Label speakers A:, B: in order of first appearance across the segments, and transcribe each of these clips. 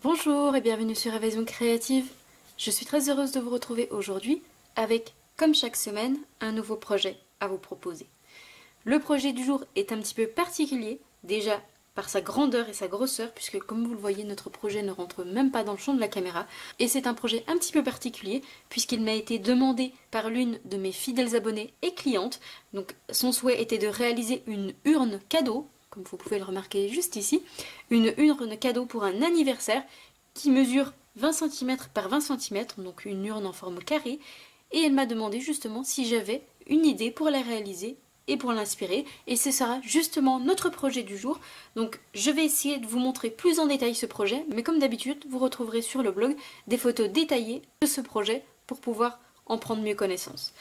A: Bonjour et bienvenue sur Évasion Créative. Je suis très heureuse de vous retrouver aujourd'hui avec, comme chaque semaine, un nouveau projet à vous proposer. Le projet du jour est un petit peu particulier, déjà par sa grandeur et sa grosseur, puisque comme vous le voyez, notre projet ne rentre même pas dans le champ de la caméra. Et c'est un projet un petit peu particulier, puisqu'il m'a été demandé par l'une de mes fidèles abonnées et clientes. Donc son souhait était de réaliser une urne cadeau, comme vous pouvez le remarquer juste ici, une urne cadeau pour un anniversaire qui mesure 20 cm par 20 cm, donc une urne en forme carrée, et elle m'a demandé justement si j'avais une idée pour la réaliser et pour l'inspirer, et ce sera justement notre projet du jour. Donc je vais essayer de vous montrer plus en détail ce projet, mais comme d'habitude, vous retrouverez sur le blog des photos détaillées de ce projet pour pouvoir en prendre mieux connaissance.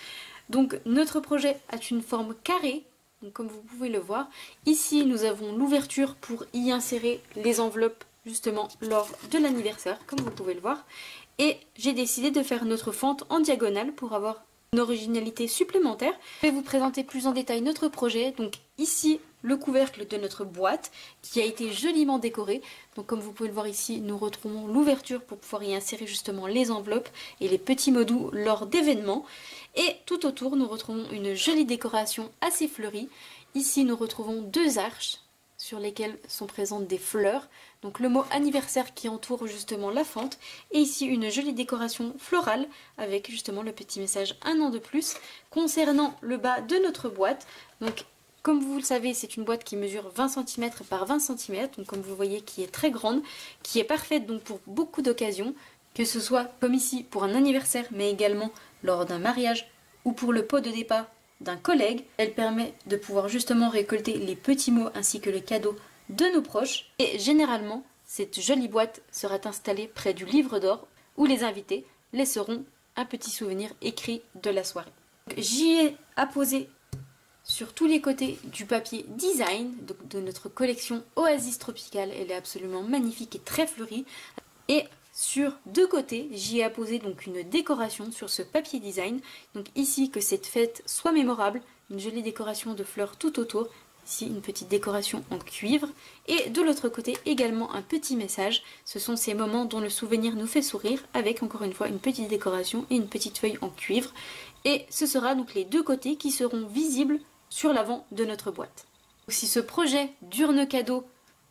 A: Donc notre projet a une forme carrée. Donc, comme vous pouvez le voir, ici nous avons l'ouverture pour y insérer les enveloppes justement lors de l'anniversaire, comme vous pouvez le voir. Et j'ai décidé de faire notre fente en diagonale pour avoir une originalité supplémentaire. Je vais vous présenter plus en détail notre projet. Donc ici, le couvercle de notre boîte qui a été joliment décoré. Donc comme vous pouvez le voir ici, nous retrouvons l'ouverture pour pouvoir y insérer justement les enveloppes et les petits mots doux lors d'événements. Et tout autour, nous retrouvons une jolie décoration assez fleurie. Ici, nous retrouvons deux arches sur lesquelles sont présentes des fleurs. Donc le mot anniversaire qui entoure justement la fente. Et ici, une jolie décoration florale avec justement le petit message un an de plus. Concernant le bas de notre boîte, donc comme vous le savez, c'est une boîte qui mesure 20 cm par 20 cm. Donc comme vous voyez, qui est très grande, qui est parfaite donc pour beaucoup d'occasions. Que ce soit comme ici pour un anniversaire, mais également lors d'un mariage ou pour le pot de départ d'un collègue. Elle permet de pouvoir justement récolter les petits mots ainsi que les cadeaux de nos proches. Et généralement, cette jolie boîte sera installée près du livre d'or où les invités laisseront un petit souvenir écrit de la soirée. J'y ai apposé sur tous les côtés du papier design de notre collection Oasis Tropicale. Elle est absolument magnifique et très fleurie. Et sur deux côtés, j'y ai apposé donc une décoration sur ce papier design. Donc ici, que cette fête soit mémorable, une jolie décoration de fleurs tout autour. Ici, une petite décoration en cuivre. Et de l'autre côté, également un petit message. Ce sont ces moments dont le souvenir nous fait sourire, avec encore une fois une petite décoration et une petite feuille en cuivre. Et ce sera donc les deux côtés qui seront visibles sur l'avant de notre boîte. Si ce projet d'urne cadeau,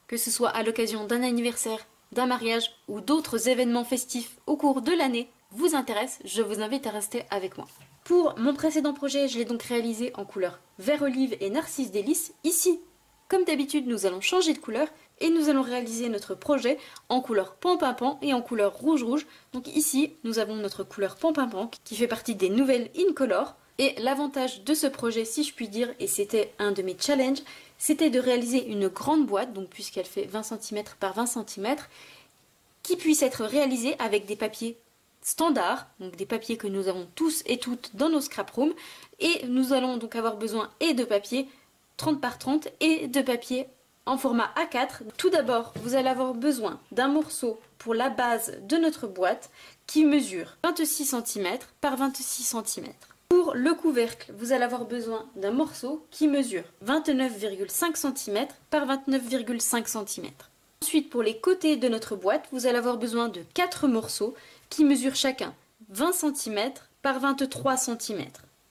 A: que ce soit à l'occasion d'un anniversaire, d'un mariage ou d'autres événements festifs au cours de l'année vous intéresse, je vous invite à rester avec moi. Pour mon précédent projet, je l'ai donc réalisé en couleur vert olive et narcisse délice. Ici, comme d'habitude, nous allons changer de couleur et nous allons réaliser notre projet en couleur pan-pimpant et en couleur rouge-rouge. Donc ici, nous avons notre couleur pan-pimpant qui fait partie des nouvelles Incolor. Et l'avantage de ce projet, si je puis dire, et c'était un de mes challenges, c'était de réaliser une grande boîte, donc puisqu'elle fait 20 cm par 20 cm, qui puisse être réalisée avec des papiers standards, donc des papiers que nous avons tous et toutes dans nos scrap rooms, et nous allons donc avoir besoin et de papier 30 par 30 et de papier en format A4. Tout d'abord, vous allez avoir besoin d'un morceau pour la base de notre boîte qui mesure 26 cm par 26 cm. Pour le couvercle, vous allez avoir besoin d'un morceau qui mesure 29,5 cm par 29,5 cm. Ensuite, pour les côtés de notre boîte, vous allez avoir besoin de 4 morceaux qui mesurent chacun 20 cm par 23 cm.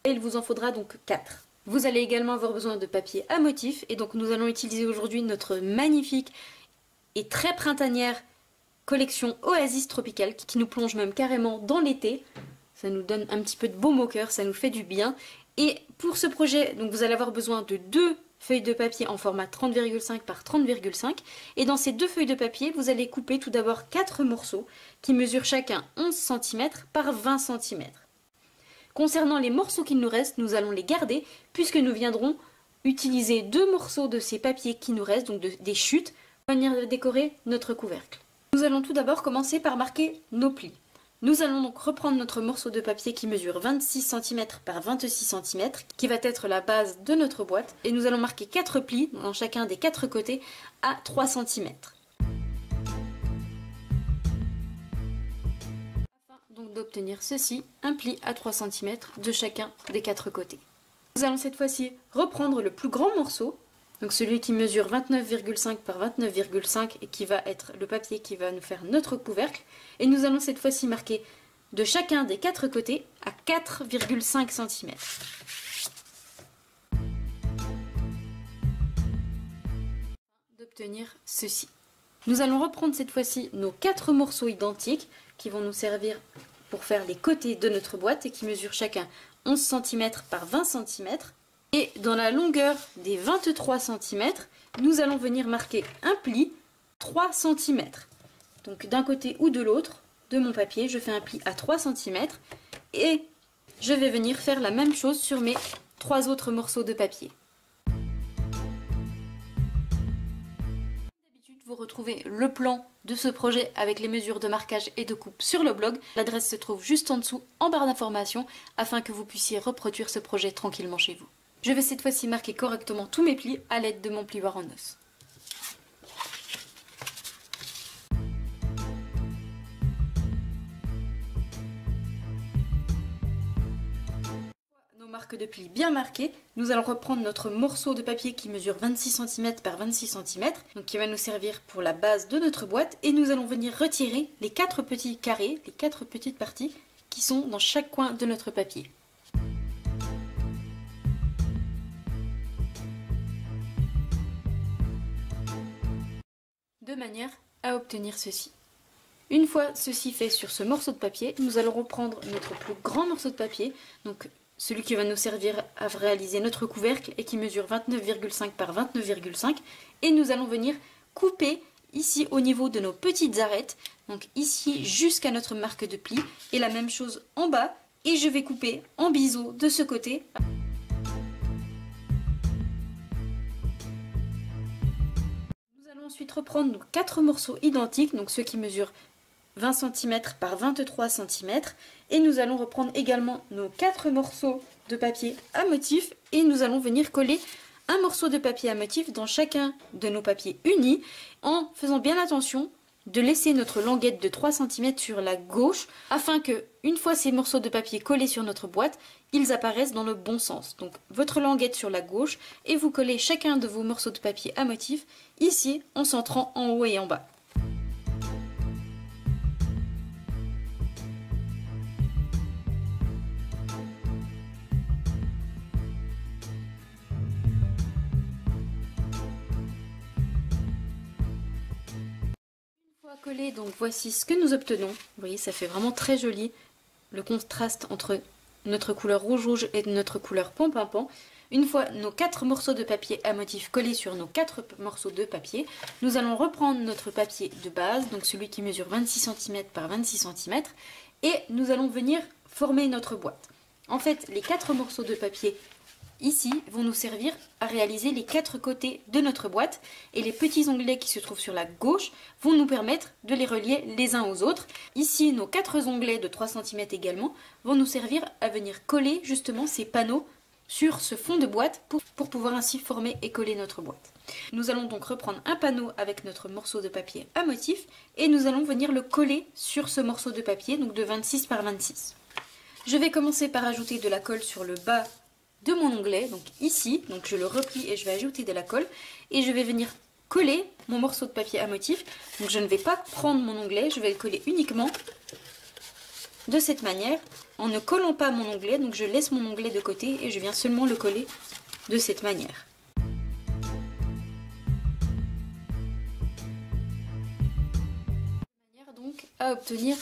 A: Et il vous en faudra donc 4. Vous allez également avoir besoin de papier à motif, et donc nous allons utiliser aujourd'hui notre magnifique et très printanière collection Oasis Tropicale qui nous plonge même carrément dans l'été. Ça nous donne un petit peu de baume au cœur, ça nous fait du bien. Et pour ce projet, donc vous allez avoir besoin de 2 feuilles de papier en format 30,5 par 30,5. Et dans ces 2 feuilles de papier, vous allez couper tout d'abord 4 morceaux qui mesurent chacun 11 cm par 20 cm. Concernant les morceaux qu'il nous reste, nous allons les garder puisque nous viendrons utiliser 2 morceaux de ces papiers qui nous restent, donc des chutes, pour venir décorer notre couvercle. Nous allons tout d'abord commencer par marquer nos plis. Nous allons donc reprendre notre morceau de papier qui mesure 26 cm par 26 cm, qui va être la base de notre boîte, et nous allons marquer 4 plis dans chacun des 4 côtés à 3 cm. Afin donc d'obtenir ceci, un pli à 3 cm de chacun des 4 côtés. Nous allons cette fois-ci reprendre le plus grand morceau Donc celui qui mesure 29,5 par 29,5 et qui va être le papier qui va nous faire notre couvercle. Et nous allons cette fois-ci marquer de chacun des 4 côtés à 4,5 cm. D'obtenir ceci. Nous allons reprendre cette fois-ci nos 4 morceaux identiques qui vont nous servir pour faire les côtés de notre boîte et qui mesurent chacun 11 cm par 20 cm. Et dans la longueur des 23 cm, nous allons venir marquer un pli 3 cm. Donc d'un côté ou de l'autre de mon papier, je fais un pli à 3 cm et je vais venir faire la même chose sur mes 3 autres morceaux de papier. D'habitude, vous retrouvez le plan de ce projet avec les mesures de marquage et de coupe sur le blog. L'adresse se trouve juste en dessous en barre d'informations afin que vous puissiez reproduire ce projet tranquillement chez vous. Je vais cette fois-ci marquer correctement tous mes plis à l'aide de mon plioir en os. Nos marques de plis bien marquées, nous allons reprendre notre morceau de papier qui mesure 26 cm par 26 cm, donc qui va nous servir pour la base de notre boîte, et nous allons venir retirer les 4 petits carrés, les 4 petites parties qui sont dans chaque coin de notre papier. De manière à obtenir ceci. Une fois ceci fait sur ce morceau de papier, nous allons reprendre notre plus grand morceau de papier, donc celui qui va nous servir à réaliser notre couvercle et qui mesure 29,5 par 29,5, et nous allons venir couper ici au niveau de nos petites arêtes, donc ici jusqu'à notre marque de pli, et la même chose en bas, et je vais couper en biseau de ce côté. Ensuite reprendre nos 4 morceaux identiques, donc ceux qui mesurent 20 cm par 23 cm, et nous allons reprendre également nos 4 morceaux de papier à motif et nous allons venir coller un morceau de papier à motif dans chacun de nos papiers unis en faisant bien attention de laisser notre languette de 3 cm sur la gauche afin que, une fois ces morceaux de papier collés sur notre boîte, ils apparaissent dans le bon sens. Donc votre languette sur la gauche et vous collez chacun de vos morceaux de papier à motif ici en centrant en haut et en bas. Collé, donc voici ce que nous obtenons. Vous voyez, ça fait vraiment très joli le contraste entre notre couleur rouge et notre couleur pan-pan-pan. Une fois nos 4 morceaux de papier à motif collés sur nos 4 morceaux de papier, nous allons reprendre notre papier de base, donc celui qui mesure 26 cm par 26 cm, et nous allons venir former notre boîte. En fait, les 4 morceaux de papier ici vont nous servir à réaliser les 4 côtés de notre boîte, et les petits onglets qui se trouvent sur la gauche vont nous permettre de les relier les uns aux autres. Ici, nos 4 onglets de 3 cm également vont nous servir à venir coller justement ces panneaux sur ce fond de boîte pour pouvoir ainsi former et coller notre boîte. Nous allons donc reprendre un panneau avec notre morceau de papier à motif et nous allons venir le coller sur ce morceau de papier, donc de 26 par 26. Je vais commencer par ajouter de la colle sur le bas de mon onglet, donc ici, donc je le replie et je vais ajouter de la colle et je vais venir coller mon morceau de papier à motif. Donc je ne vais pas prendre mon onglet, je vais le coller uniquement de cette manière en ne collant pas mon onglet, donc je laisse mon onglet de côté et je viens seulement le coller de cette manière. De manière donc à obtenir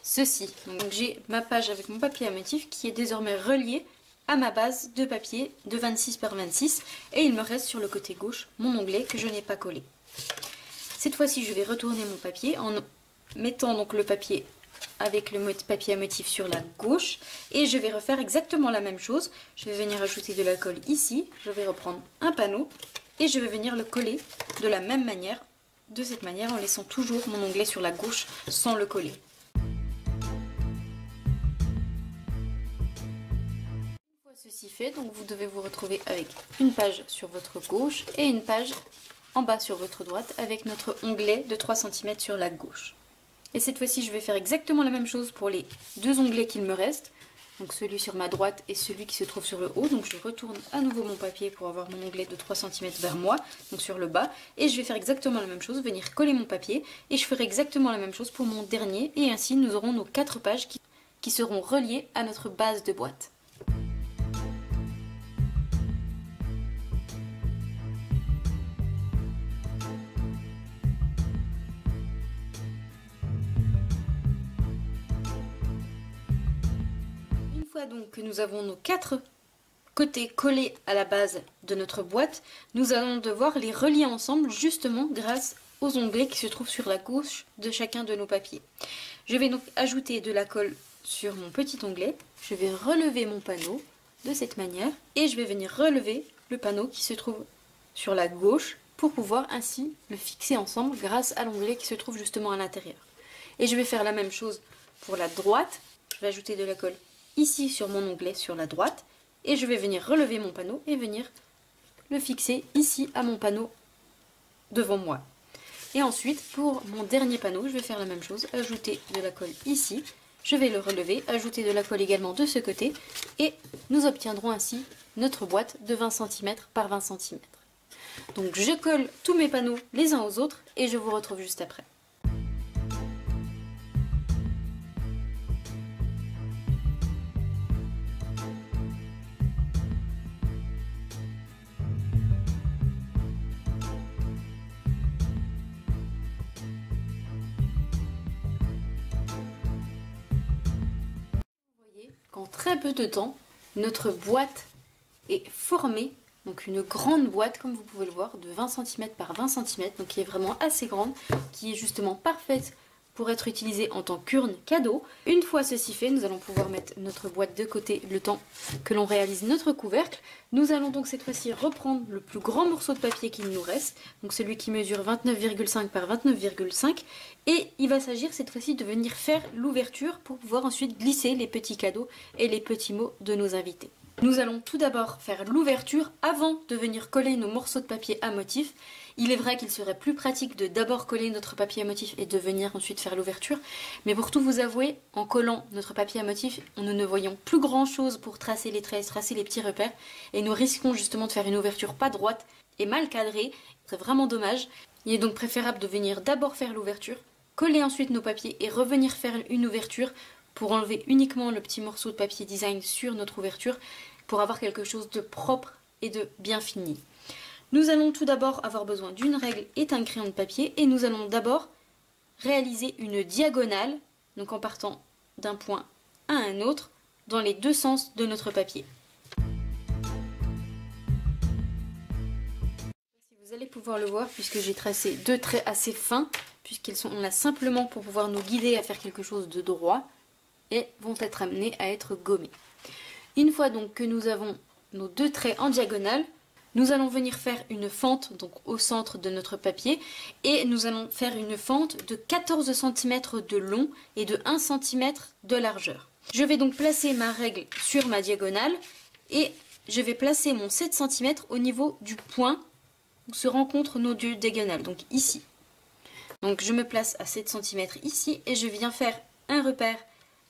A: ceci. Donc j'ai ma page avec mon papier à motif qui est désormais reliée à ma base de papier de 26 par 26 et il me reste sur le côté gauche mon onglet que je n'ai pas collé. Cette fois-ci je vais retourner mon papier en mettant donc le papier avec le papier à motif sur la gauche et je vais refaire exactement la même chose. Je vais venir ajouter de la colle ici, je vais reprendre un panneau et je vais venir le coller de la même manière, de cette manière en laissant toujours mon onglet sur la gauche sans le coller. Ceci fait, donc vous devez vous retrouver avec une page sur votre gauche et une page en bas sur votre droite avec notre onglet de 3 cm sur la gauche. Et cette fois-ci, je vais faire exactement la même chose pour les 2 onglets qu'il me reste. donc celui sur ma droite et celui qui se trouve sur le haut. Donc je retourne à nouveau mon papier pour avoir mon onglet de 3 cm vers moi, donc sur le bas. Et je vais faire exactement la même chose, venir coller mon papier. Et je ferai exactement la même chose pour mon dernier. Et ainsi nous aurons nos 4 pages qui seront reliées à notre base de boîte. Donc que nous avons nos 4 côtés collés à la base de notre boîte, nous allons devoir les relier ensemble justement grâce aux onglets qui se trouvent sur la gauche de chacun de nos papiers. Je vais donc ajouter de la colle sur mon petit onglet, je vais relever mon panneau de cette manière et je vais venir relever le panneau qui se trouve sur la gauche pour pouvoir ainsi le fixer ensemble grâce à l'onglet qui se trouve justement à l'intérieur. Et je vais faire la même chose pour la droite, je vais ajouter de la colle ici sur mon onglet sur la droite et je vais venir relever mon panneau et venir le fixer ici à mon panneau devant moi. Et ensuite pour mon dernier panneau je vais faire la même chose, ajouter de la colle ici, je vais le relever, ajouter de la colle également de ce côté et nous obtiendrons ainsi notre boîte de 20 cm par 20 cm. Donc je colle tous mes panneaux les uns aux autres et je vous retrouve juste après. En très peu de temps, notre boîte est formée, donc une grande boîte comme vous pouvez le voir, de 20 cm par 20 cm, donc qui est vraiment assez grande, qui est justement parfaite pour être utilisée en tant qu'urne cadeau. Une fois ceci fait, nous allons pouvoir mettre notre boîte de côté le temps que l'on réalise notre couvercle. Nous allons donc cette fois-ci reprendre le plus grand morceau de papier qu'il nous reste, donc celui qui mesure 29,5 par 29,5, et il va s'agir cette fois-ci de venir faire l'ouverture pour pouvoir ensuite glisser les petits cadeaux et les petits mots de nos invités. Nous allons tout d'abord faire l'ouverture avant de venir coller nos morceaux de papier à motif. Il est vrai qu'il serait plus pratique de d'abord coller notre papier à motif et de venir ensuite faire l'ouverture. Mais pour tout vous avouer, en collant notre papier à motif, nous ne voyons plus grand chose pour tracer les traits, tracer les petits repères. Et nous risquons justement de faire une ouverture pas droite et mal cadrée. C'est vraiment dommage. Il est donc préférable de venir d'abord faire l'ouverture, coller ensuite nos papiers et revenir faire une ouverture pour enlever uniquement le petit morceau de papier design sur notre ouverture pour avoir quelque chose de propre et de bien fini. Nous allons tout d'abord avoir besoin d'une règle et d'un crayon de papier et nous allons d'abord réaliser une diagonale, donc en partant d'un point à un autre dans les deux sens de notre papier. Vous allez pouvoir le voir puisque j'ai tracé deux traits assez fins puisqu'ils sont là simplement pour pouvoir nous guider à faire quelque chose de droit et vont être amenés à être gommés. Une fois donc que nous avons nos deux traits en diagonale, nous allons venir faire une fente donc au centre de notre papier et nous allons faire une fente de 14 cm de long et de 1 cm de largeur. Je vais donc placer ma règle sur ma diagonale et je vais placer mon 7 cm au niveau du point où se rencontrent nos deux diagonales, donc ici. Donc je me place à 7 cm ici et je viens faire un repère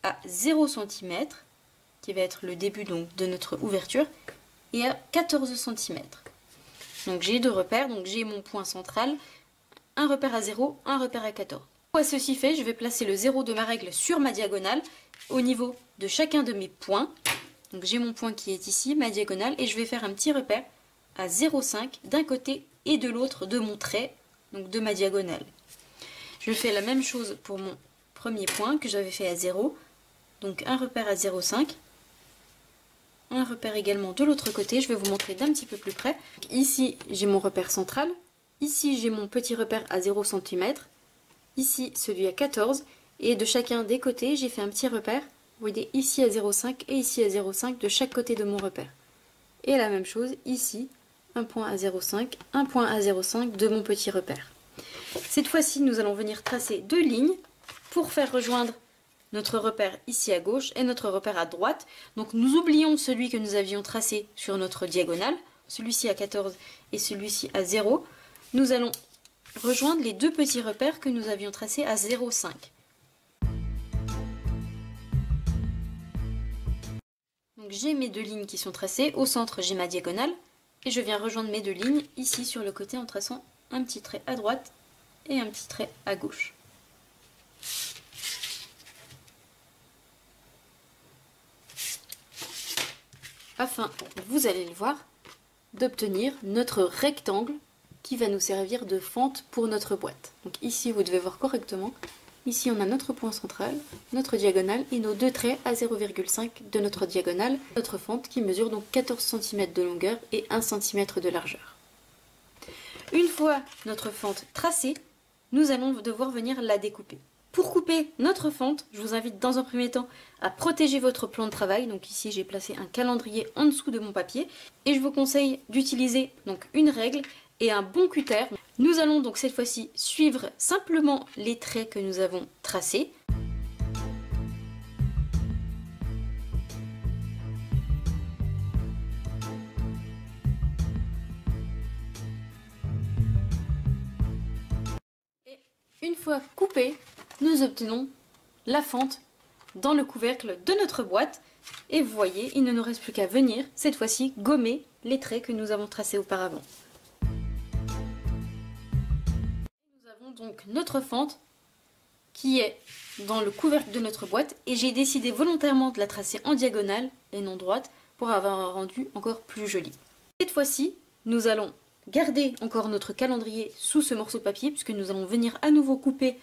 A: à 0 cm qui va être le début donc de notre ouverture et à 14 cm. Donc j'ai deux repères, donc j'ai mon point central, un repère à 0, un repère à 14. Une fois ceci fait, je vais placer le 0 de ma règle sur ma diagonale au niveau de chacun de mes points. Donc j'ai mon point qui est ici, ma diagonale, et je vais faire un petit repère à 0,5 d'un côté et de l'autre de mon trait, donc de ma diagonale. Je fais la même chose pour mon premier point que j'avais fait à 0, donc un repère à 0,5. Un repère également de l'autre côté, je vais vous montrer d'un petit peu plus près. Ici j'ai mon repère central, ici j'ai mon petit repère à 0 cm, ici celui à 14 et de chacun des côtés j'ai fait un petit repère, vous voyez ici à 0,5 et ici à 0,5 de chaque côté de mon repère. Et la même chose ici, un point à 0,5, un point à 0,5 de mon petit repère. Cette fois-ci nous allons venir tracer deux lignes pour faire rejoindre notre repère ici à gauche et notre repère à droite. Donc nous oublions celui que nous avions tracé sur notre diagonale, celui-ci à 14 et celui-ci à 0. Nous allons rejoindre les deux petits repères que nous avions tracés à 0,5. J'ai mes deux lignes qui sont tracées, au centre j'ai ma diagonale, et je viens rejoindre mes deux lignes ici sur le côté en traçant un petit trait à droite et un petit trait à gauche. Afin, vous allez le voir, d'obtenir notre rectangle qui va nous servir de fente pour notre boîte. Donc ici, vous devez voir correctement. Ici, on a notre point central, notre diagonale et nos deux traits à 0,5 de notre diagonale, notre fente qui mesure donc 14 cm de longueur et 1 cm de largeur. Une fois notre fente tracée, nous allons devoir venir la découper. Pour couper notre fente, je vous invite dans un premier temps à protéger votre plan de travail. Donc ici, j'ai placé un calendrier en dessous de mon papier et je vous conseille d'utiliser donc une règle et un bon cutter. Nous allons donc cette fois-ci suivre simplement les traits que nous avons tracés. Et une fois coupé, nous obtenons la fente dans le couvercle de notre boîte. Et vous voyez, il ne nous reste plus qu'à venir, cette fois-ci, gommer les traits que nous avons tracés auparavant. Nous avons donc notre fente qui est dans le couvercle de notre boîte et j'ai décidé volontairement de la tracer en diagonale et non droite pour avoir un rendu encore plus joli. Cette fois-ci, nous allons garder encore notre calendrier sous ce morceau de papier puisque nous allons venir à nouveau couper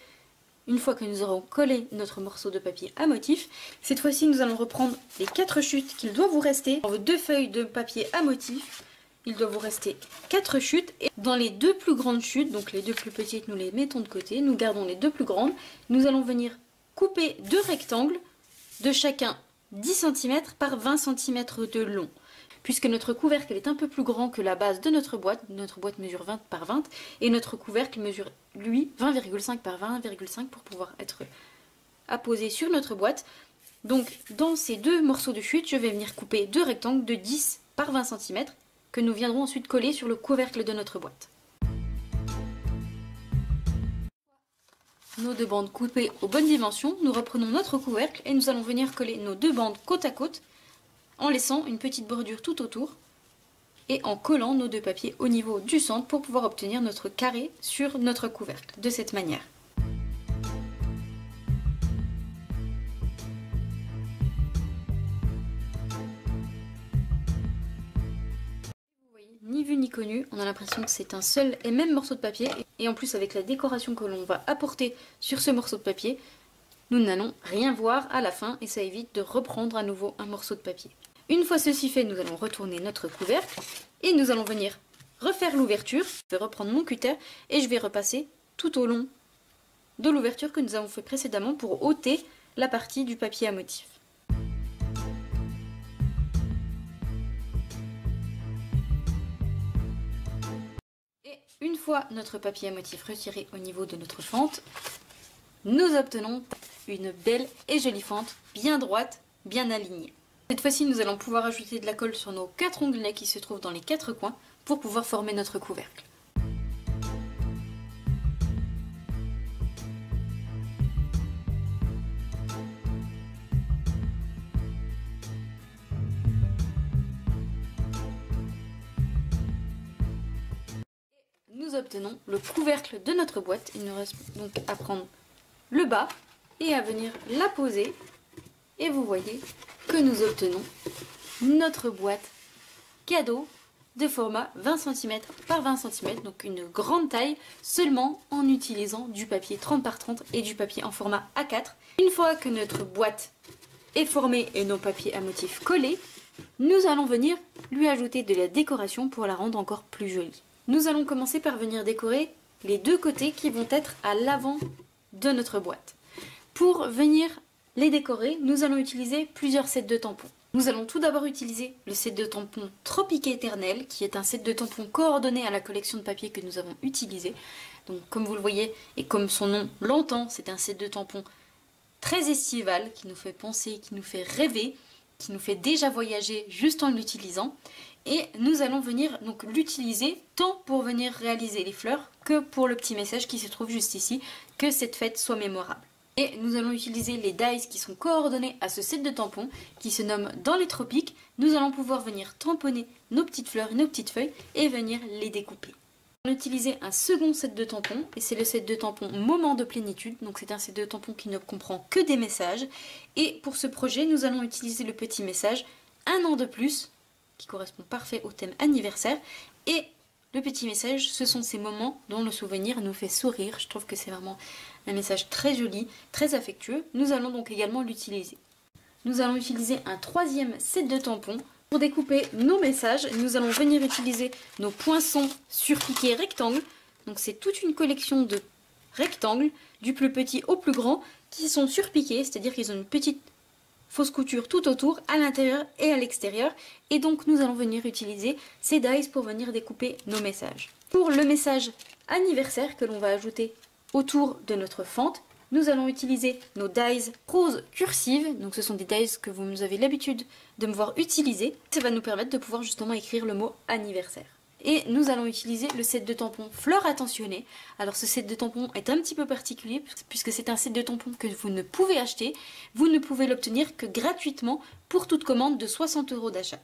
A: une fois que nous aurons collé notre morceau de papier à motif. Cette fois-ci, nous allons reprendre les 4 chutes qu'il doit vous rester. Dans vos 2 feuilles de papier à motif, il doit vous rester 4 chutes. Et dans les 2 plus grandes chutes, donc les 2 plus petites, nous les mettons de côté. Nous gardons les 2 plus grandes. Nous allons venir couper 2 rectangles de chacun 10 cm par 20 cm de long. Puisque notre couvercle est un peu plus grand que la base de notre boîte mesure 20 par 20 et notre couvercle mesure lui 20,5 par 20,5 pour pouvoir être apposé sur notre boîte. Donc dans ces 2 morceaux de chute, je vais venir couper 2 rectangles de 10 par 20 cm que nous viendrons ensuite coller sur le couvercle de notre boîte. Nos 2 bandes coupées aux bonnes dimensions, nous reprenons notre couvercle et nous allons venir coller nos 2 bandes côte à côte en laissant une petite bordure tout autour et en collant nos 2 papiers au niveau du centre pour pouvoir obtenir notre carré sur notre couvercle de cette manière. Vous voyez, ni vu ni connu, on a l'impression que c'est un seul et même morceau de papier et en plus avec la décoration que l'on va apporter sur ce morceau de papier, nous n'allons rien voir à la fin et ça évite de reprendre à nouveau un morceau de papier. Une fois ceci fait, nous allons retourner notre couvercle et nous allons venir refaire l'ouverture. Je vais reprendre mon cutter et je vais repasser tout au long de l'ouverture que nous avons fait précédemment pour ôter la partie du papier à motif. Et une fois notre papier à motif retiré au niveau de notre fente, nous obtenons une belle et jolie fente, bien droite, bien alignée. Cette fois-ci, nous allons pouvoir ajouter de la colle sur nos 4 onglets qui se trouvent dans les 4 coins pour pouvoir former notre couvercle. Nous obtenons le couvercle de notre boîte. Il nous reste donc à prendre le bas et à venir la poser. Et vous voyez que nous obtenons notre boîte cadeau de format 20 cm par 20 cm, donc une grande taille, seulement en utilisant du papier 30 par 30 et du papier en format A4. Une fois que notre boîte est formée et nos papiers à motif collés, nous allons venir lui ajouter de la décoration pour la rendre encore plus jolie. Nous allons commencer par venir décorer les 2 côtés qui vont être à l'avant de notre boîte. Pour venir les décorer, nous allons utiliser plusieurs sets de tampons. Nous allons tout d'abord utiliser le set de tampons Tropique Éternel, qui est un set de tampons coordonné à la collection de papier que nous avons utilisé. Donc comme vous le voyez, et comme son nom l'entend, c'est un set de tampons très estival, qui nous fait penser, qui nous fait rêver, qui nous fait déjà voyager juste en l'utilisant. Et nous allons venir donc l'utiliser tant pour venir réaliser les fleurs que pour le petit message qui se trouve juste ici, que cette fête soit mémorable. Et nous allons utiliser les dies qui sont coordonnés à ce set de tampons qui se nomme Dans les tropiques. Nous allons pouvoir venir tamponner nos petites fleurs et nos petites feuilles et venir les découper. On va utiliser un second set de tampons et c'est le set de tampons Moment de plénitude. Donc c'est un set de tampons qui ne comprend que des messages. Et pour ce projet, nous allons utiliser le petit message Un an de plus qui correspond parfait au thème anniversaire. Et le petit message, ce sont ces moments dont le souvenir nous fait sourire. Je trouve que c'est vraiment un message très joli, très affectueux. Nous allons donc également l'utiliser. Nous allons utiliser un troisième set de tampons. Pour découper nos messages, nous allons venir utiliser nos poinçons surpiqués rectangles. Donc c'est toute une collection de rectangles, du plus petit au plus grand, qui sont surpiqués, c'est-à-dire qu'ils ont une petite fausse couture tout autour, à l'intérieur et à l'extérieur. Et donc nous allons venir utiliser ces dies pour venir découper nos messages. Pour le message anniversaire que l'on va ajouter autour de notre fente, nous allons utiliser nos dies rose cursive. Donc ce sont des dies que vous avez l'habitude de me voir utiliser. Ça va nous permettre de pouvoir justement écrire le mot anniversaire. Et nous allons utiliser le set de tampons fleurs attentionnées. Alors ce set de tampons est un petit peu particulier puisque c'est un set de tampons que vous ne pouvez acheter. Vous ne pouvez l'obtenir que gratuitement pour toute commande de 60 € d'achat.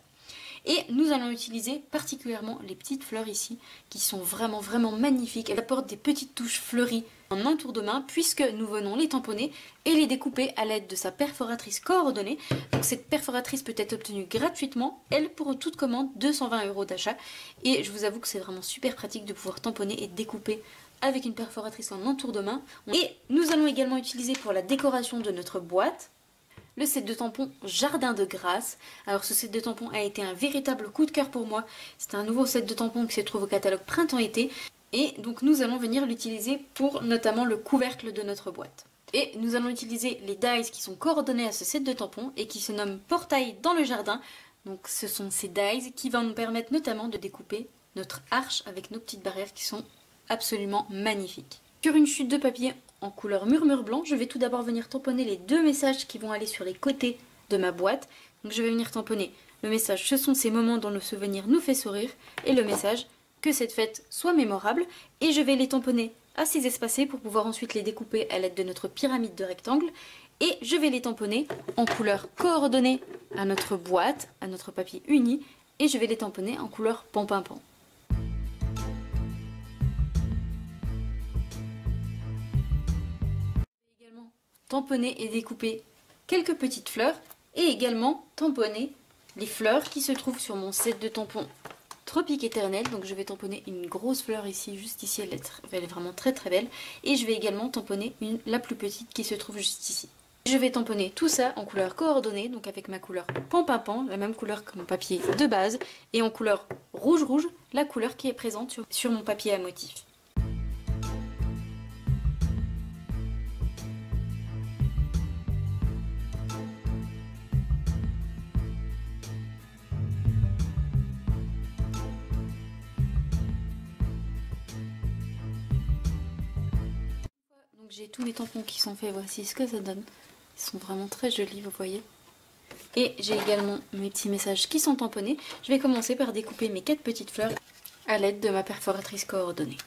A: Et nous allons utiliser particulièrement les petites fleurs ici qui sont vraiment magnifiques. Elles apportent des petites touches fleuries en un tour de main puisque nous venons les tamponner et les découper à l'aide de sa perforatrice coordonnée. Donc cette perforatrice peut être obtenue gratuitement, elle pour toute commande 220 € d'achat. Et je vous avoue que c'est vraiment super pratique de pouvoir tamponner et découper avec une perforatrice en un tour de main. Et nous allons également utiliser pour la décoration de notre boîte le set de tampons Jardin de Grâce. Alors ce set de tampons a été un véritable coup de cœur pour moi. C'est un nouveau set de tampons qui se trouve au catalogue printemps-été. Et donc nous allons venir l'utiliser pour notamment le couvercle de notre boîte. Et nous allons utiliser les dies qui sont coordonnés à ce set de tampons et qui se nomment Portail dans le jardin. Donc ce sont ces dies qui vont nous permettre notamment de découper notre arche avec nos petites barrières qui sont absolument magnifiques. Sur une chute de papier en couleur murmure blanc, je vais tout d'abord venir tamponner les deux messages qui vont aller sur les côtés de ma boîte. Donc je vais venir tamponner le message ce sont ces moments dont le souvenir nous fait sourire et le message que cette fête soit mémorable. Et je vais les tamponner assez espacés pour pouvoir ensuite les découper à l'aide de notre pyramide de rectangles. Et je vais les tamponner en couleur coordonnée à notre boîte, à notre papier uni. Et je vais les tamponner en couleur pan-pan-pan. Tamponner et découper quelques petites fleurs et également tamponner les fleurs qui se trouvent sur mon set de tampons Tropique éternel. Donc je vais tamponner une grosse fleur ici, juste ici, elle est vraiment très belle. Et je vais également tamponner la plus petite qui se trouve juste ici. Je vais tamponner tout ça en couleur coordonnée, donc avec ma couleur pan-pan-pan, la même couleur que mon papier de base, et en couleur rouge-rouge, la couleur qui est présente sur mon papier à motif. J'ai tous les tampons qui sont faits, voici ce que ça donne. Ils sont vraiment très jolis, vous voyez. Et j'ai également mes petits messages qui sont tamponnés. Je vais commencer par découper mes 4 petites fleurs à l'aide de ma perforatrice coordonnée.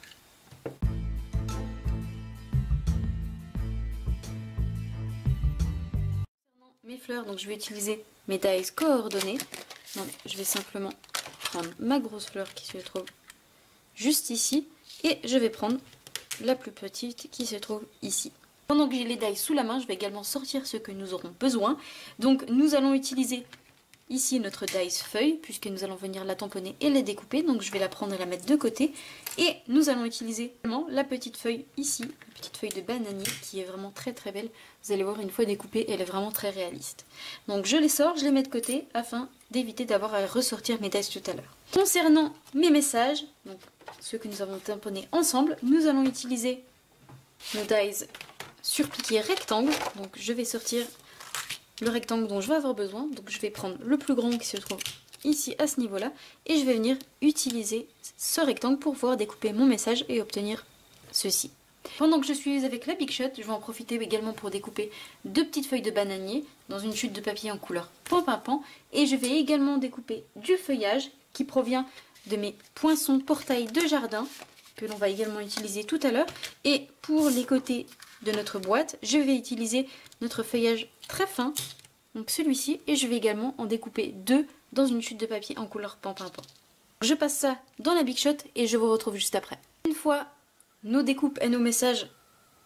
A: Mes fleurs, donc je vais utiliser mes dies coordonnées. Donc je vais simplement prendre ma grosse fleur qui se trouve juste ici et je vais prendre la plus petite qui se trouve ici. Pendant que j'ai les dies sous la main, je vais également sortir ce que nous aurons besoin. Donc nous allons utiliser ici notre dies feuille puisque nous allons venir la tamponner et la découper. Donc je vais la prendre et la mettre de côté. Et nous allons utiliser la petite feuille ici, la petite feuille de bananier qui est vraiment très belle. Vous allez voir, une fois découpée, elle est vraiment très réaliste. Donc je les sors, je les mets de côté afin d'éviter d'avoir à ressortir mes dies tout à l'heure. Concernant mes messages, donc ceux que nous avons tamponnés ensemble, nous allons utiliser nos dies surpiqués rectangles. Donc je vais sortir le rectangle dont je vais avoir besoin. Donc je vais prendre le plus grand qui se trouve ici à ce niveau-là et je vais venir utiliser ce rectangle pour pouvoir découper mon message et obtenir ceci. Pendant que je suis avec la Big Shot, je vais en profiter également pour découper 2 petites feuilles de bananier dans une chute de papier en couleur pan-pan-pan. Et je vais également découper du feuillage qui provient de mes poinçons portail de jardin que l'on va également utiliser tout à l'heure. Et pour les côtés de notre boîte, je vais utiliser notre feuillage très fin, donc celui-ci, et je vais également en découper 2 dans une chute de papier en couleur pan-pan-pan. Je passe ça dans la Big Shot et je vous retrouve juste après. Une fois nos découpes et nos messages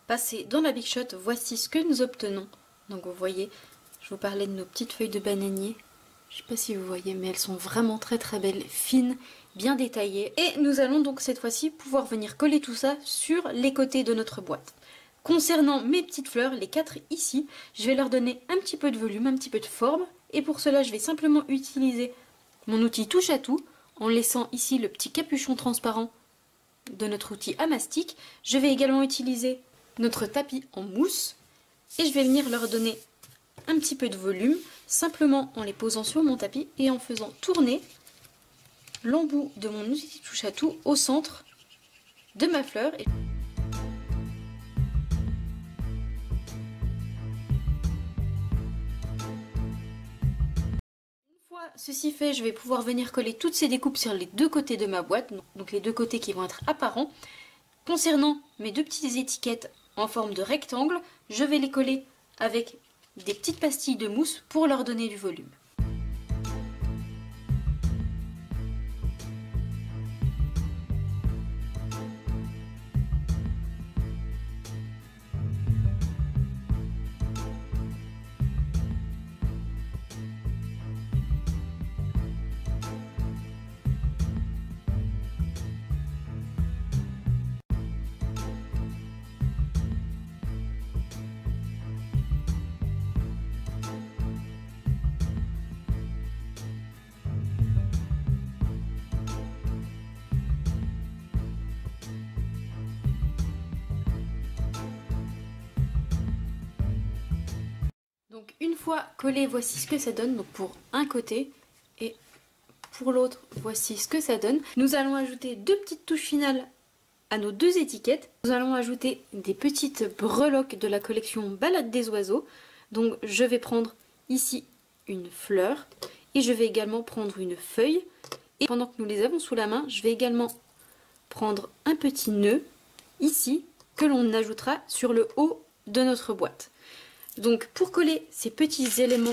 A: passés dans la Big Shot, voici ce que nous obtenons. Donc vous voyez, je vous parlais de nos petites feuilles de bananier. Je ne sais pas si vous voyez, mais elles sont vraiment très très belles, fines, bien détaillées. Et nous allons donc cette fois-ci pouvoir venir coller tout ça sur les côtés de notre boîte. Concernant mes petites fleurs, les 4 ici, je vais leur donner un petit peu de volume, un petit peu de forme. Et pour cela, je vais simplement utiliser mon outil touche à tout, en laissant ici le petit capuchon transparent de notre outil à mastic. Je vais également utiliser notre tapis en mousse et je vais venir leur donner un petit peu de volume, simplement en les posant sur mon tapis et en faisant tourner l'embout de mon outil touche à tout au centre de ma fleur. Ceci fait, je vais pouvoir venir coller toutes ces découpes sur les 2 côtés de ma boîte, donc les 2 côtés qui vont être apparents. Concernant mes 2 petites étiquettes en forme de rectangle, je vais les coller avec des petites pastilles de mousse pour leur donner du volume. Donc une fois collé, voici ce que ça donne, donc pour un côté, et pour l'autre, voici ce que ça donne. Nous allons ajouter 2 petites touches finales à nos 2 étiquettes. Nous allons ajouter des petites breloques de la collection Balade des oiseaux. Donc je vais prendre ici une fleur, et je vais également prendre une feuille. Et pendant que nous les avons sous la main, je vais également prendre un petit nœud, ici, que l'on ajoutera sur le haut de notre boîte. Donc pour coller ces petits éléments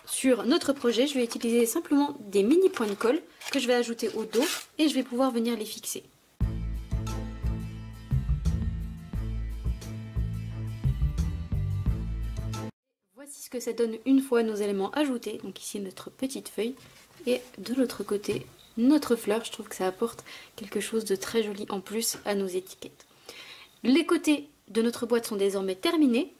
A: sur notre projet, je vais utiliser simplement des mini points de colle que je vais ajouter au dos et je vais pouvoir venir les fixer. Voici ce que ça donne une fois nos éléments ajoutés. Donc ici notre petite feuille et de l'autre côté notre fleur. Je trouve que ça apporte quelque chose de très joli en plus à nos étiquettes. Les côtés de notre boîte sont désormais terminés.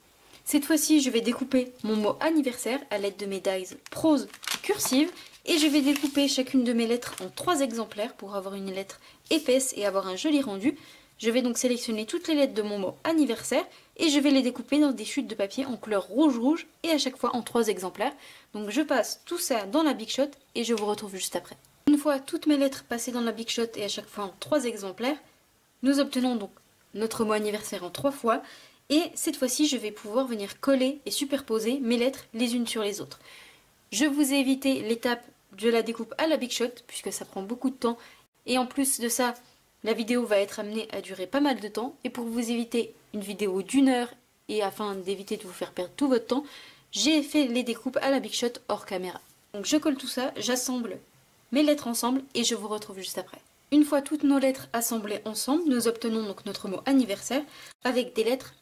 A: Cette fois-ci, je vais découper mon mot anniversaire à l'aide de mes dies prose cursive et je vais découper chacune de mes lettres en 3 exemplaires pour avoir une lettre épaisse et avoir un joli rendu. Je vais donc sélectionner toutes les lettres de mon mot anniversaire et je vais les découper dans des chutes de papier en couleur rouge et à chaque fois en 3 exemplaires. Donc je passe tout ça dans la Big Shot et je vous retrouve juste après. Une fois toutes mes lettres passées dans la Big Shot et à chaque fois en 3 exemplaires, nous obtenons donc notre mot anniversaire en 3 fois. Et cette fois-ci, je vais pouvoir venir coller et superposer mes lettres les unes sur les autres. Je vous ai évité l'étape de la découpe à la Big Shot, puisque ça prend beaucoup de temps. Et en plus de ça, la vidéo va être amenée à durer pas mal de temps. Et pour vous éviter une vidéo d'1 heure, et afin d'éviter de vous faire perdre tout votre temps, j'ai fait les découpes à la Big Shot hors caméra. Donc je colle tout ça, j'assemble mes lettres ensemble, et je vous retrouve juste après. Une fois toutes nos lettres assemblées ensemble, nous obtenons donc notre mot anniversaire, avec des lettres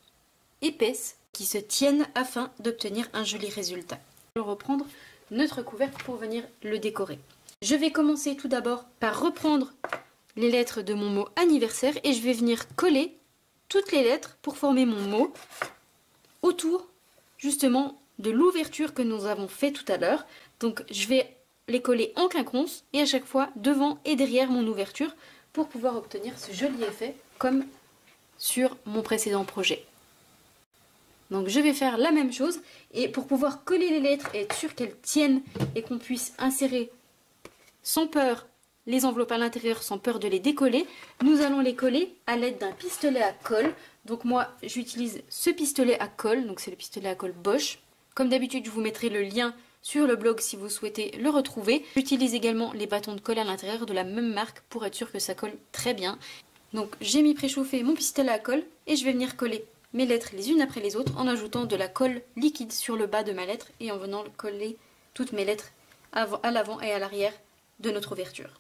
A: épaisses qui se tiennent afin d'obtenir un joli résultat. Je vais reprendre notre couvercle pour venir le décorer. Je vais commencer tout d'abord par reprendre les lettres de mon mot anniversaire et je vais venir coller toutes les lettres pour former mon mot autour justement de l'ouverture que nous avons fait tout à l'heure. Donc je vais les coller en quinconce et à chaque fois devant et derrière mon ouverture pour pouvoir obtenir ce joli effet comme sur mon précédent projet. Donc je vais faire la même chose et pour pouvoir coller les lettres et être sûr qu'elles tiennent et qu'on puisse insérer sans peur les enveloppes à l'intérieur sans peur de les décoller, nous allons les coller à l'aide d'un pistolet à colle. Donc moi j'utilise ce pistolet à colle, donc c'est le pistolet à colle Bosch. Comme d'habitude je vous mettrai le lien sur le blog si vous souhaitez le retrouver. J'utilise également les bâtons de colle à l'intérieur de la même marque pour être sûr que ça colle très bien. Donc j'ai mis préchauffer mon pistolet à colle et je vais venir coller mes lettres les unes après les autres en ajoutant de la colle liquide sur le bas de ma lettre et en venant coller toutes mes lettres à l'avant et à l'arrière de notre ouverture.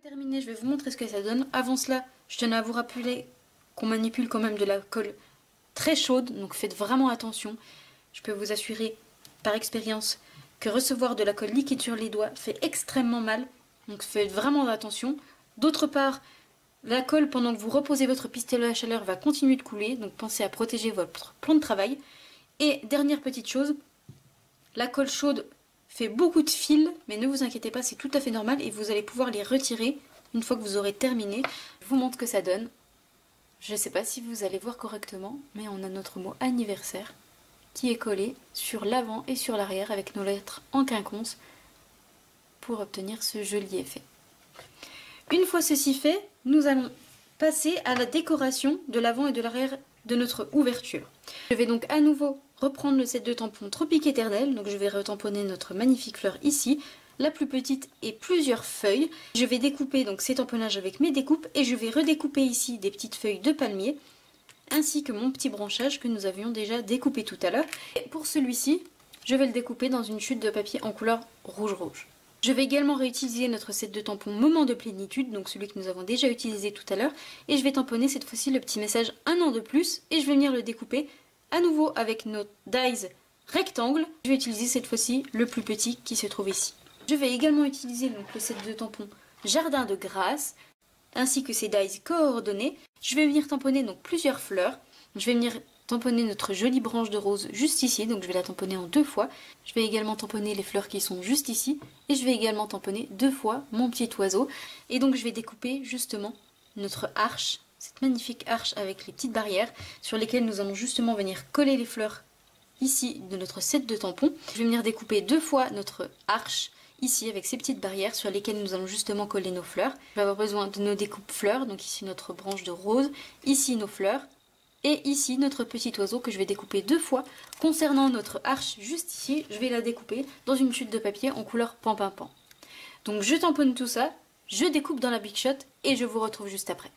A: Terminé, je vais vous montrer ce que ça donne. Avant cela, je tenais à vous rappeler qu'on manipule quand même de la colle très chaude, donc faites vraiment attention. Je peux vous assurer par expérience que recevoir de la colle liquide sur les doigts fait extrêmement mal, donc faites vraiment attention. D'autre part, la colle, pendant que vous reposez votre pistolet à chaleur, va continuer de couler, donc pensez à protéger votre plan de travail. Et dernière petite chose, la colle chaude fait beaucoup de fils, mais ne vous inquiétez pas, c'est tout à fait normal et vous allez pouvoir les retirer une fois que vous aurez terminé. Je vous montre ce que ça donne. Je ne sais pas si vous allez voir correctement, mais on a notre mot anniversaire qui est collé sur l'avant et sur l'arrière avec nos lettres en quinconce pour obtenir ce joli effet. Une fois ceci fait, nous allons passer à la décoration de l'avant et de l'arrière de notre ouverture. Je vais donc à nouveau reprendre le set de tampons Tropique Éternel, donc je vais retamponner notre magnifique fleur ici, la plus petite et plusieurs feuilles. Je vais découper donc ces tamponnages avec mes découpes et je vais redécouper ici des petites feuilles de palmier ainsi que mon petit branchage que nous avions déjà découpé tout à l'heure. Et pour celui-ci, je vais le découper dans une chute de papier en couleur rouge-rouge. Je vais également réutiliser notre set de tampons Moment de plénitude, donc celui que nous avons déjà utilisé tout à l'heure, et je vais tamponner cette fois-ci le petit message un an de plus, et je vais venir le découper à nouveau avec nos dies rectangles. Je vais utiliser cette fois-ci le plus petit qui se trouve ici. Je vais également utiliser donc le set de tampons Jardin de Grâce, ainsi que ces dies coordonnées. Je vais venir tamponner donc plusieurs fleurs. Je vais venir tamponner notre jolie branche de rose juste ici, donc je vais la tamponner en 2 fois. Je vais également tamponner les fleurs qui sont juste ici, et je vais également tamponner 2 fois mon petit oiseau. Et donc je vais découper justement notre arche, cette magnifique arche avec les petites barrières sur lesquelles nous allons justement venir coller les fleurs ici de notre set de tampons. Je vais venir découper 2 fois notre arche ici avec ces petites barrières sur lesquelles nous allons justement coller nos fleurs. Je vais avoir besoin de nos découpes fleurs, donc ici notre branche de rose, ici nos fleurs, et ici notre petit oiseau que je vais découper 2 fois. Concernant notre arche juste ici, je vais la découper dans une chute de papier en couleur pan-pan-pan. Donc je tamponne tout ça, je découpe dans la Big Shot et je vous retrouve juste après.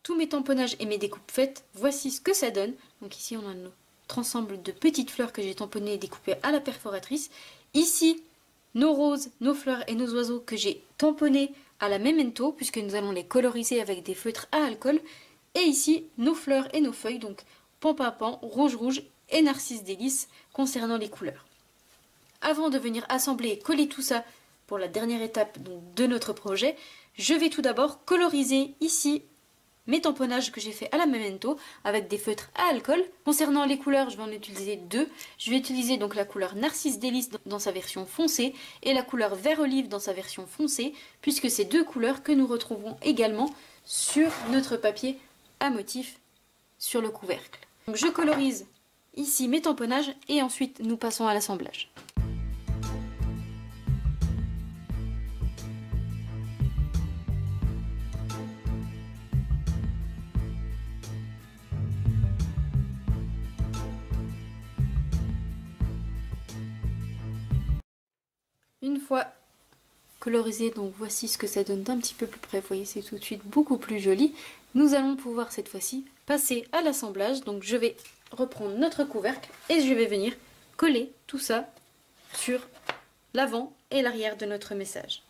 A: Tous mes tamponnages et mes découpes faites, voici ce que ça donne. Donc ici on a notre ensemble de petites fleurs que j'ai tamponnées et découpées à la perforatrice. Ici nos roses, nos fleurs et nos oiseaux que j'ai tamponnés à la Memento puisque nous allons les coloriser avec des feutres à alcool. Et ici nos fleurs et nos feuilles, donc pan-pan-pan, rouge-rouge et narcisse délice concernant les couleurs. Avant de venir assembler et coller tout ça pour la dernière étape donc, de notre projet, je vais tout d'abord coloriser ici mes tamponnages que j'ai fait à la Memento avec des feutres à alcool. Concernant les couleurs, je vais en utiliser 2. Je vais utiliser donc la couleur Narcisse Délice dans sa version foncée et la couleur Vert Olive dans sa version foncée, puisque c'est 2 couleurs que nous retrouverons également sur notre papier à motif sur le couvercle. Donc je colorise ici mes tamponnages et ensuite nous passons à l'assemblage. Une fois colorisé, donc voici ce que ça donne d'un petit peu plus près, vous voyez c'est tout de suite beaucoup plus joli. Nous allons pouvoir cette fois-ci passer à l'assemblage, donc je vais reprendre notre couvercle et je vais venir coller tout ça sur l'avant et l'arrière de notre message.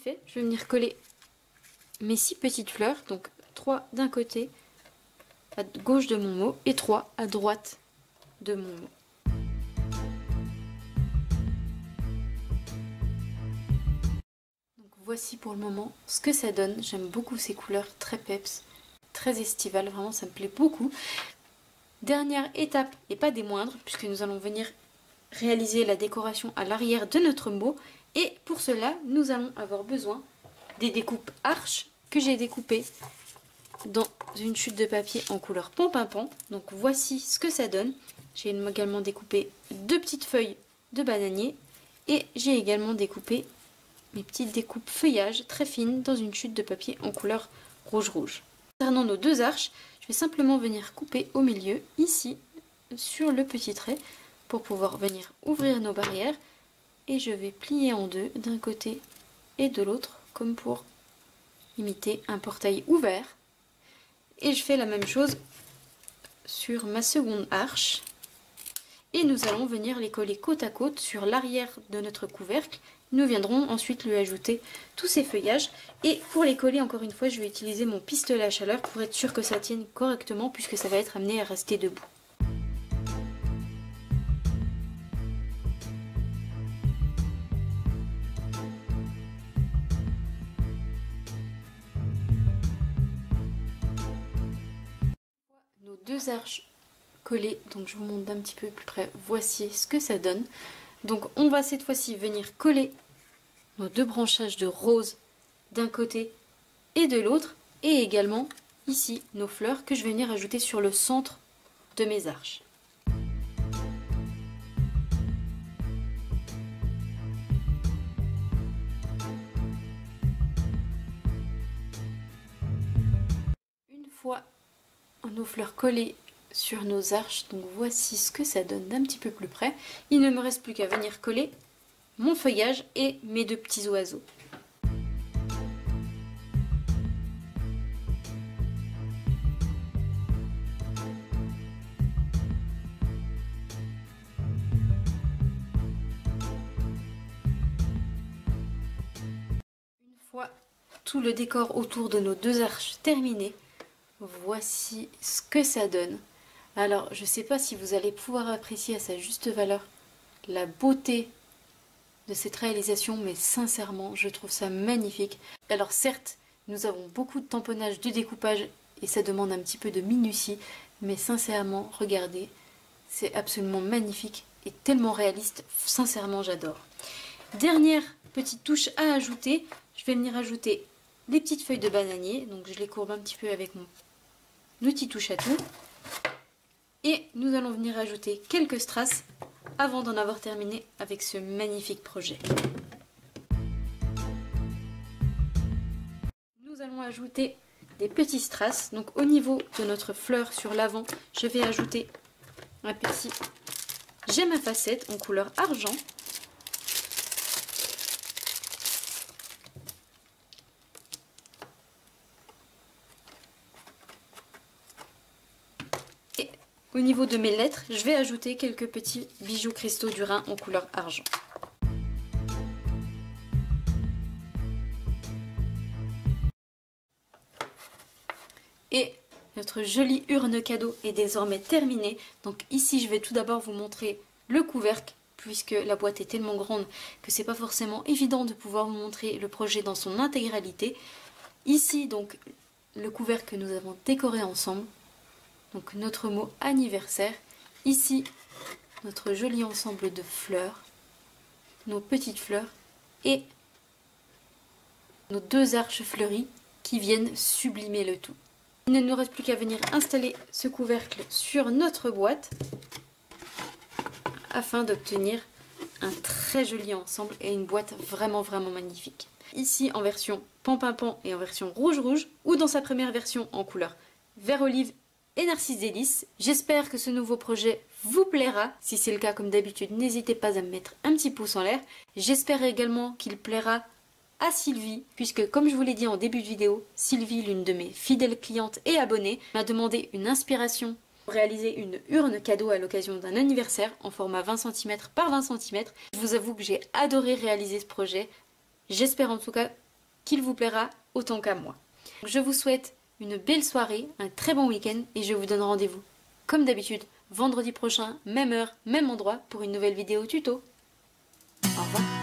A: fait, je vais venir coller mes 6 petites fleurs, donc 3 d'un côté à gauche de mon mot et 3 à droite de mon mot. Donc voici pour le moment ce que ça donne. J'aime beaucoup ces couleurs très peps, très estivales, vraiment ça me plaît beaucoup. Dernière étape et pas des moindres, puisque nous allons venir réaliser la décoration à l'arrière de notre mot. Et pour cela, nous allons avoir besoin des découpes arches que j'ai découpées dans une chute de papier en couleur pampimpant. Donc voici ce que ça donne. J'ai également découpé 2 petites feuilles de bananier et j'ai également découpé mes petites découpes feuillage très fines dans une chute de papier en couleur rouge. Concernant nos 2 arches, je vais simplement venir couper au milieu, ici, sur le petit trait, pour pouvoir venir ouvrir nos barrières. Et je vais plier en deux d'un côté et de l'autre, comme pour imiter un portail ouvert. Et je fais la même chose sur ma seconde arche. Et nous allons venir les coller côte à côte sur l'arrière de notre couvercle. Nous viendrons ensuite lui ajouter tous ces feuillages. Et pour les coller, encore une fois, je vais utiliser mon pistolet à chaleur pour être sûr que ça tienne correctement puisque ça va être amené à rester debout. Nos 2 arches collées, donc je vous montre d'un petit peu plus près, voici ce que ça donne. Donc on va cette fois-ci venir coller nos 2 branchages de rose d'un côté et de l'autre, et également ici nos fleurs que je vais venir ajouter sur le centre de mes arches. Une fois nos fleurs collées sur nos arches, donc voici ce que ça donne d'un petit peu plus près. Il ne me reste plus qu'à venir coller mon feuillage et mes 2 petits oiseaux. Une fois tout le décor autour de nos 2 arches terminé, voici ce que ça donne. Alors, je ne sais pas si vous allez pouvoir apprécier à sa juste valeur la beauté de cette réalisation, mais sincèrement, je trouve ça magnifique. Alors certes, nous avons beaucoup de tamponnage, de découpage, et ça demande un petit peu de minutie, mais sincèrement, regardez, c'est absolument magnifique et tellement réaliste, sincèrement, j'adore. Dernière petite touche à ajouter, je vais venir ajouter les petites feuilles de bananier, donc je les courbe un petit peu avec mon outil touche à tout. Et nous allons venir ajouter quelques strass avant d'en avoir terminé avec ce magnifique projet. Nous allons ajouter des petits strass. Donc au niveau de notre fleur sur l'avant, je vais ajouter un petit gemme à facettes en couleur argent. Au niveau de mes lettres, je vais ajouter quelques petits bijoux cristaux du Rhin en couleur argent. Et notre jolie urne cadeau est désormais terminée. Donc ici, je vais tout d'abord vous montrer le couvercle, puisque la boîte est tellement grande que c'est pas forcément évident de pouvoir vous montrer le projet dans son intégralité. Ici, donc, le couvercle que nous avons décoré ensemble. Donc notre mot anniversaire. Ici, notre joli ensemble de fleurs, nos petites fleurs et nos 2 arches fleuries qui viennent sublimer le tout. Il ne nous reste plus qu'à venir installer ce couvercle sur notre boîte afin d'obtenir un très joli ensemble et une boîte vraiment magnifique. Ici en version pampimpant et en version rouge ou dans sa première version en couleur vert olive et Narcisse Délice. J'espère que ce nouveau projet vous plaira. Si c'est le cas, comme d'habitude, n'hésitez pas à me mettre un petit pouce en l'air. J'espère également qu'il plaira à Sylvie, puisque comme je vous l'ai dit en début de vidéo, Sylvie, l'une de mes fidèles clientes et abonnées, m'a demandé une inspiration pour réaliser une urne cadeau à l'occasion d'un anniversaire en format 20 cm par 20 cm. Je vous avoue que j'ai adoré réaliser ce projet. J'espère en tout cas qu'il vous plaira autant qu'à moi. Je vous souhaite une belle soirée, un très bon week-end et je vous donne rendez-vous, comme d'habitude, vendredi prochain, même heure, même endroit, pour une nouvelle vidéo tuto. Au revoir.